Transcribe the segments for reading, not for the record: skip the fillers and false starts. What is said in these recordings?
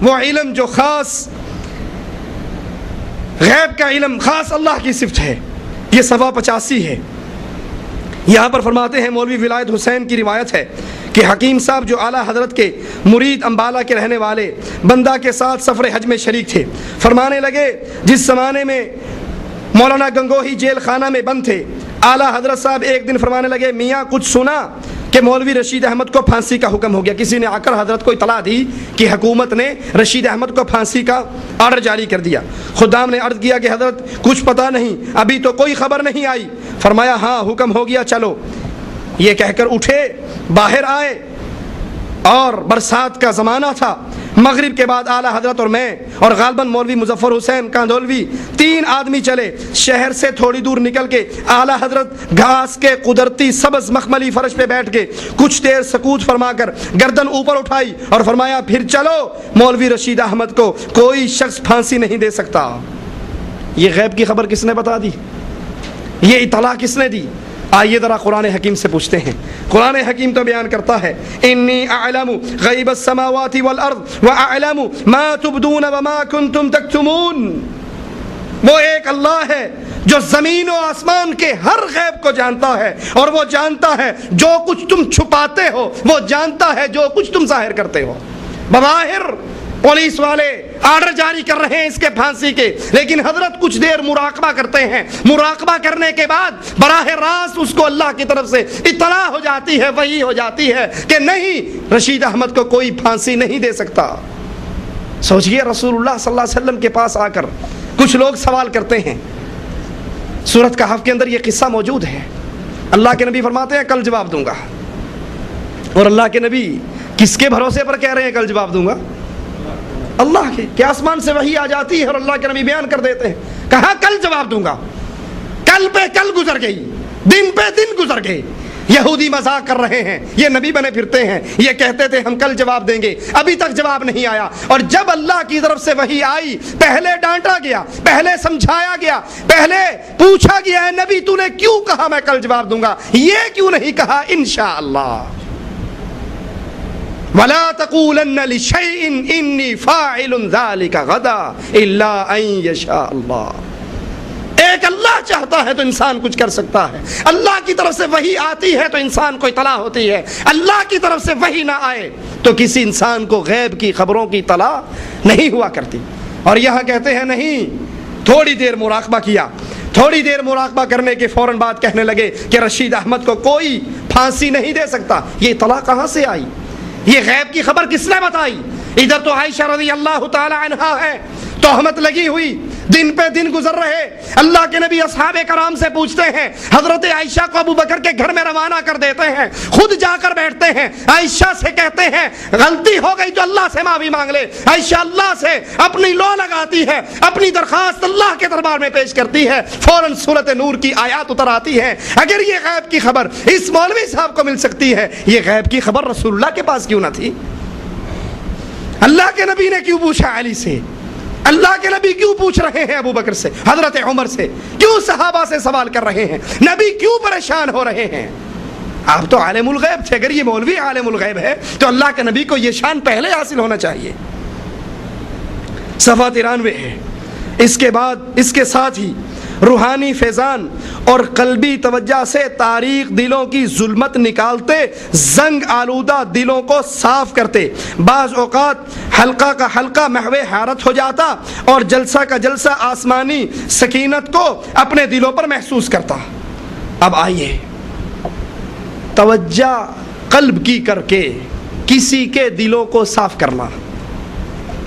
وہ علم جو خاص غیب کا علم خاص اللہ کی صفت ہے، یہ 85 ہے۔ یہاں پر فرماتے ہیں مولوی ولایت حسین کی روایت ہے کہ حکیم صاحب جو اعلیٰ حضرت کے مرید امبالہ کے رہنے والے بندہ کے ساتھ سفر حج میں شریک تھے، فرمانے لگے جس زمانے میں مولانا گنگوہی جیل خانہ میں بند تھے، اعلیٰ حضرت صاحب ایک دن فرمانے لگے میاں کچھ سنا کہ مولوی رشید احمد کو پھانسی کا حکم ہو گیا۔ کسی نے آ کر حضرت کو اطلاع دی کہ حکومت نے رشید احمد کو پھانسی کا آرڈر جاری کر دیا۔ خدام نے عرض کیا کہ حضرت کچھ پتہ نہیں، ابھی تو کوئی خبر نہیں آئی۔ فرمایا ہاں حکم ہو گیا چلو۔ یہ کہہ کر اٹھے، باہر آئے، اور برسات کا زمانہ تھا۔ مغرب کے بعد اعلیٰ حضرت اور میں اور غالباً مولوی مظفر حسین کاندولوی 3 آدمی چلے۔ شہر سے تھوڑی دور نکل کے اعلیٰ حضرت گھاس کے قدرتی سبز مخملی فرش پہ بیٹھ کے کچھ دیر سکوت فرما کر گردن اوپر اٹھائی اور فرمایا پھر چلو، مولوی رشید احمد کو کوئی شخص پھانسی نہیں دے سکتا۔ یہ غیب کی خبر کس نے بتا دی؟ یہ اطلاع کس نے دی؟ آئیے ذرا قرآن حکیم سے پوچھتے ہیں۔ قرآن حکیم تو بیان کرتا ہے انی اعلم غیب السماوات والارض واعلم ما تبدون وما کنتم تکتمون۔ وہ ایک اللہ ہے جو زمین و آسمان کے ہر غیب کو جانتا ہے، اور وہ جانتا ہے جو کچھ تم چھپاتے ہو، وہ جانتا ہے جو کچھ تم ظاہر کرتے ہو۔ بظاہر پولیس والے آرڈر جاری کر رہے ہیں اس کے پھانسی کے، لیکن حضرت کچھ دیر مراقبہ کرتے ہیں۔ مراقبہ کرنے کے بعد براہ راست اس کو اللہ کی طرف سے اطلاع ہو جاتی ہے، وحی ہو جاتی ہے کہ نہیں، رشید احمد کو کوئی پھانسی نہیں دے سکتا۔ سوچئے رسول اللہ صلی اللہ علیہ وسلم کے پاس آ کر کچھ لوگ سوال کرتے ہیں۔ سورۃ کہف کے اندر یہ قصہ موجود ہے۔ اللہ کے نبی فرماتے ہیں کل جواب دوں گا، اور اللہ کے نبی کس کے بھروسے پر کہہ رہے ہیں کل جواب دوں گا؟ اللہ کے، کہ آسمان سے وحی آ جاتی ہے اور اللہ کے نبی بیان کر دیتے ہیں، کہا کل جواب دوں گا۔ کل پہ کل گزر گئی، دن پہ دن گزر گئے۔ یہودی مذاق کر رہے ہیں، یہ نبی بنے پھرتے ہیں، یہ کہتے تھے ہم کل جواب دیں گے، ابھی تک جواب نہیں آیا۔ اور جب اللہ کی طرف سے وحی آئی، پہلے ڈانٹا گیا، پہلے سمجھایا گیا، پہلے پوچھا گیا ہے نبی تو نے کیوں کہا میں کل جواب دوں گا، یہ کیوں نہیں کہا انشاءاللہ؟ وَلَا تَقُولَنَّ لِشَيْءٍ إِنِّي فَاعِلٌ ذَلِكَ غَدًا إِلَّا أَن يَشَاءَ اللَّهُ۔ ایک اللہ چاہتا ہے تو انسان کچھ کر سکتا ہے۔ اللہ کی طرف سے وحی آتی ہے تو انسان کو اطلاع ہوتی ہے۔ اللہ کی طرف سے وحی نہ آئے تو کسی انسان کو غیب کی خبروں کی اطلاع نہیں ہوا کرتی۔ اور یہاں کہتے ہیں نہیں، تھوڑی دیر مراقبہ کیا، تھوڑی دیر مراقبہ کرنے کے فوراً بعد کہنے لگے کہ رشید احمد کو کوئی پھانسی نہیں دے سکتا۔ یہ اطلاع کہاں سے آئی؟ یہ غیب کی خبر کس نے بتائی؟ ادھر تو عائشہ رضی اللہ تعالی عنہا ہے، تہمت لگی ہوئی، دن پہ دن گزر رہے۔ اللہ کے نبی اصحاب کرام سے پوچھتے ہیں، حضرت عائشہ کو ابو بکر کے گھر میں روانہ کر دیتے ہیں، خود جا کر بیٹھتے ہیں، عائشہ سے کہتے ہیں غلطی ہو گئی تو اللہ سے معافی مانگ لے۔ عائشہ اللہ سے اپنی لو لگاتی ہے، اپنی درخواست اللہ کے دربار میں پیش کرتی ہے، فوراً سورۃ نور کی آیات اتر آتی ہے۔ اگر یہ غیب کی خبر اس مولوی صاحب کو مل سکتی ہے، یہ غیب کی خبر رسول اللہ کے پاس کیوں نہ تھی؟ اللہ کے نبی نے کیوں پوچھا علی سے؟ اللہ کے نبی کیوں پوچھ رہے ہیں ابو بکر سے، حضرت عمر سے؟ کیوں صحابہ سے سوال کر رہے ہیں؟ نبی کیوں پریشان ہو رہے ہیں؟ آپ تو عالم الغیب تھے، اگر یہ مولوی عالم الغیب ہے تو اللہ کے نبی کو یہ شان پہلے حاصل ہونا چاہیے۔ صفحہ 93 ہے۔ اس کے بعد اس کے ساتھ ہی روحانی فیضان اور قلبی توجہ سے تاریخ دلوں کی ظلمت نکالتے، زنگ آلودہ دلوں کو صاف کرتے۔ بعض اوقات حلقہ کا حلقہ محو حیرت ہو جاتا اور جلسہ کا جلسہ آسمانی سکینت کو اپنے دلوں پر محسوس کرتا۔ اب آئیے توجہ قلب کی کر کے کسی کے دلوں کو صاف کرنا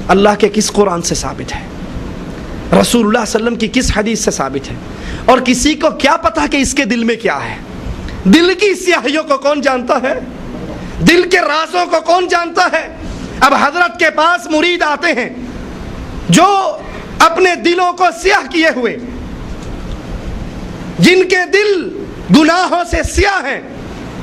اللہ کے کس قرآن سے ثابت ہے؟ رسول اللہ صلی اللہ علیہ وسلم کی کس حدیث سے ثابت ہے؟ اور کسی کو کیا پتا کہ اس کے دل میں کیا ہے؟ دل کی سیاہیوں کو کون جانتا ہے؟ دل کے رازوں کو کون جانتا ہے؟ اب حضرت کے پاس مرید آتے ہیں جو اپنے دلوں کو سیاہ کیے ہوئے، جن کے دل گناہوں سے سیاہ ہیں،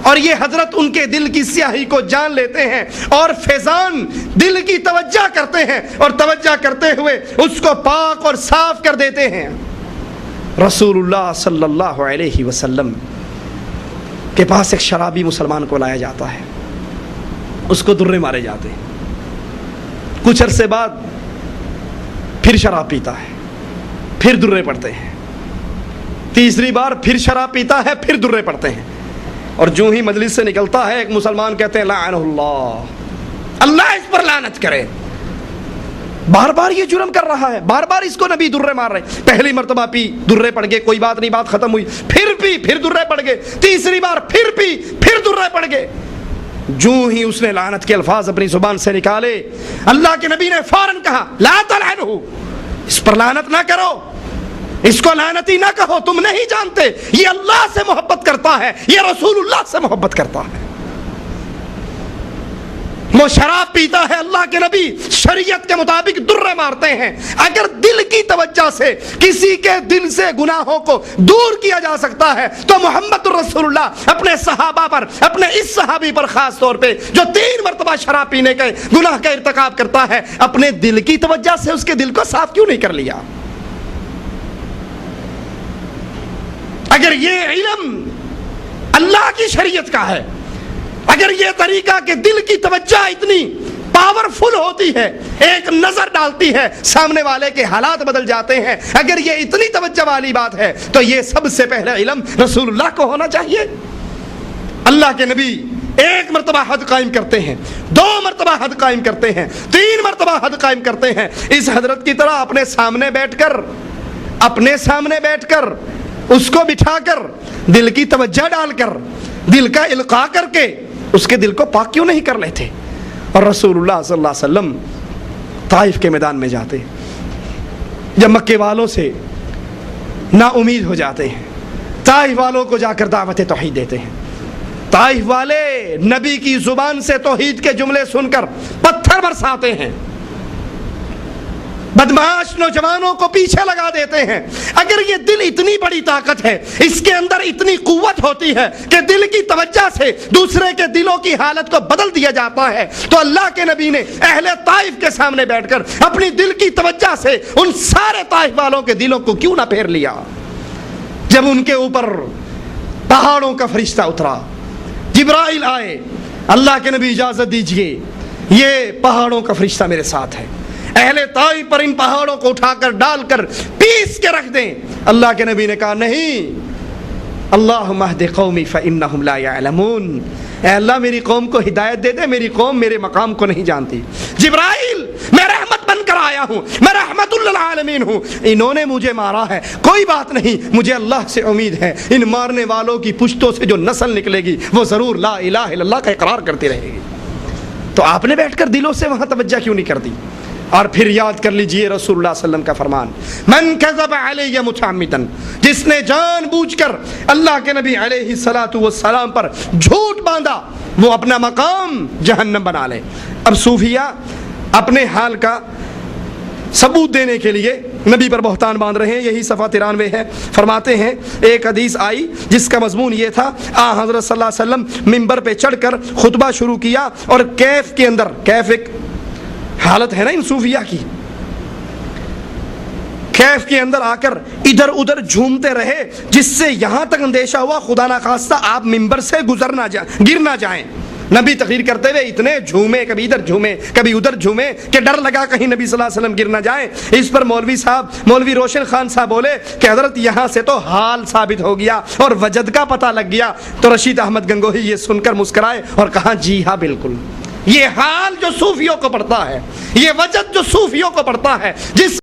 اور یہ حضرت ان کے دل کی سیاہی کو جان لیتے ہیں اور فیضان دل کی توجہ کرتے ہیں، اور توجہ کرتے ہوئے اس کو پاک اور صاف کر دیتے ہیں۔ رسول اللہ صلی اللہ علیہ وسلم کے پاس ایک شرابی مسلمان کو لایا جاتا ہے، اس کو درے مارے جاتے ہیں، کچھ عرصے بعد پھر شراب پیتا ہے، پھر درے پڑتے ہیں، تیسری بار پھر شراب پیتا ہے، پھر درے پڑتے ہیں، اور جو ہی مجلس سے نکلتا ہے ایک مسلمان کہتے ہیں لعنہ اللہ، اللہ اس پر لعنت کرے. بار بار یہ جرم کر رہا ہے، بار بار اس کو نبی درے مار رہے. پہلی مرتبہ پی، درے پڑ گئے، کوئی بات نہیں، بات ختم ہوئی. پھر پی، پھر درے پڑ گئے. تیسری بار پھر پی، پھر درے پڑ گئے. جو ہی اس نے لعنت کے الفاظ اپنی زبان سے نکالے، اللہ کے نبی نے فوراً کہا لا تلعنہ، اس پر لعنت نہ کرو، اس کو لعنتی نہ کہو، تم نہیں جانتے یہ اللہ سے محبت کرتا ہے، یہ رسول اللہ سے محبت کرتا ہے. وہ شراب پیتا ہے، اللہ کے نبی شریعت کے مطابق درے مارتے ہیں. اگر دل کی توجہ سے کسی کے دل سے گناہوں کو دور کیا جا سکتا ہے تو محمد رسول اللہ اپنے صحابہ پر، اپنے اس صحابی پر خاص طور پہ جو 3 مرتبہ شراب پینے کے گناہ کا ارتکاب کرتا ہے، اپنے دل کی توجہ سے اس کے دل کو صاف کیوں نہیں کر لیا؟ اگر یہ علم اللہ کی شریعت کا ہے، اگر یہ طریقہ کہ دل کی توجہ اتنی پاورفل ہوتی ہے، ایک نظر ڈالتی ہے، سامنے والے کے حالات بدل جاتے ہیں، اگر یہ اتنی توجہ والی بات ہے تو یہ سب سے پہلے علم رسول اللہ کو ہونا چاہیے. اللہ کے نبی 1 مرتبہ حد قائم کرتے ہیں، 2 مرتبہ حد قائم کرتے ہیں، 3 مرتبہ حد قائم کرتے ہیں. اس حضرت کی طرح اپنے سامنے بیٹھ کر اس کو بٹھا کر دل کی توجہ ڈال کر دل کا القاء کر کے اس کے دل کو پاک کیوں نہیں کر لیتے؟ اور رسول اللہ صلی اللہ علیہ وسلم طائف کے میدان میں جاتے، جب مکے والوں سے نا امید ہو جاتے ہیں، طائف والوں کو جا کر دعوت توحید دیتے ہیں. طائف والے نبی کی زبان سے توحید کے جملے سن کر پتھر برساتے ہیں، بدمعاش نوجوانوں کو پیچھے لگا دیتے ہیں. اگر یہ دل اتنی بڑی طاقت ہے، اس کے اندر اتنی قوت ہوتی ہے کہ دل کی توجہ سے دوسرے کے دلوں کی حالت کو بدل دیا جاتا ہے، تو اللہ کے نبی نے اہل طائف کے سامنے بیٹھ کر اپنی دل کی توجہ سے ان سارے طائف والوں کے دلوں کو کیوں نہ پھیر لیا؟ جب ان کے اوپر پہاڑوں کا فرشتہ اترا، جبرائیل آئے، اللہ کے نبی اجازت دیجئے، یہ پہاڑوں کا فرشتہ میرے ساتھ ہے، اہل طائف پر ان پہاڑوں کو اٹھا کر ڈال کر پیس کے رکھ دیں. اللہ کے نبی نے کہا نہیں، اللہم اہد قومی فانہم لا یعلمون، اے اللہ میری قوم کو ہدایت دے دے، میری قوم میرے مقام کو نہیں جانتی. جبرائیل میں رحمت بن کر آیا ہوں، میں رحمت للعالمین ہوں، انہوں نے مجھے مارا ہے، کوئی بات نہیں، مجھے اللہ سے امید ہے ان مارنے والوں کی پشتوں سے جو نسل نکلے گی وہ ضرور لا الہ الا اللہ کا اقرار کرتی رہے گی. تو آپ نے بیٹھ کر دلوں سے وہاں توجہ کیوں نہیں کر دی؟ اور پھر یاد کر لیجئے رسول اللہ صلی اللہ علیہ وسلم کا فرمان، من کذب علی متعمدا، جس نے جان بوجھ کر اللہ کے نبی علیہ الصلوۃ والسلام پر جھوٹ باندھا، وہ اپنا مقام جہنم بنا لے. اب صوفیہ اپنے حال کا ثبوت دینے کے لیے نبی پر بہتان باندھ رہے ہیں. یہی صفحہ 93 ہے. فرماتے ہیں ایک حدیث آئی جس کا مضمون یہ تھا، حضرت صلی اللہ علیہ وسلم منبر پہ چڑھ کر خطبہ شروع کیا، اور کیف کے اندر، کیف ایک حالت ہے نا ان صوفیہ کی، کیف کے اندر آ کر ادھر ادھر جھومتے رہے، جس سے یہاں تک اندیشہ ہوا خدا نخواستہ آپ منبر سے گر نہ جائیں. نبی تقریر کرتے ہوئے اتنے جھومے، کبھی ادھر جھومے کبھی ادھر جھومے کہ ڈر لگا کہیں نبی صلی اللہ علیہ وسلم گر نہ جائیں. اس پر مولوی روشن خان صاحب بولے کہ حضرت یہاں سے تو حال ثابت ہو گیا اور وجد کا پتہ لگ گیا. تو رشید احمد گنگوہی یہ سن کر مسکرائے اور کہا جی ہاں بالکل، یہ حال جو صوفیوں کو پڑتا ہے، یہ وجد جو صوفیوں کو پڑتا ہے، جس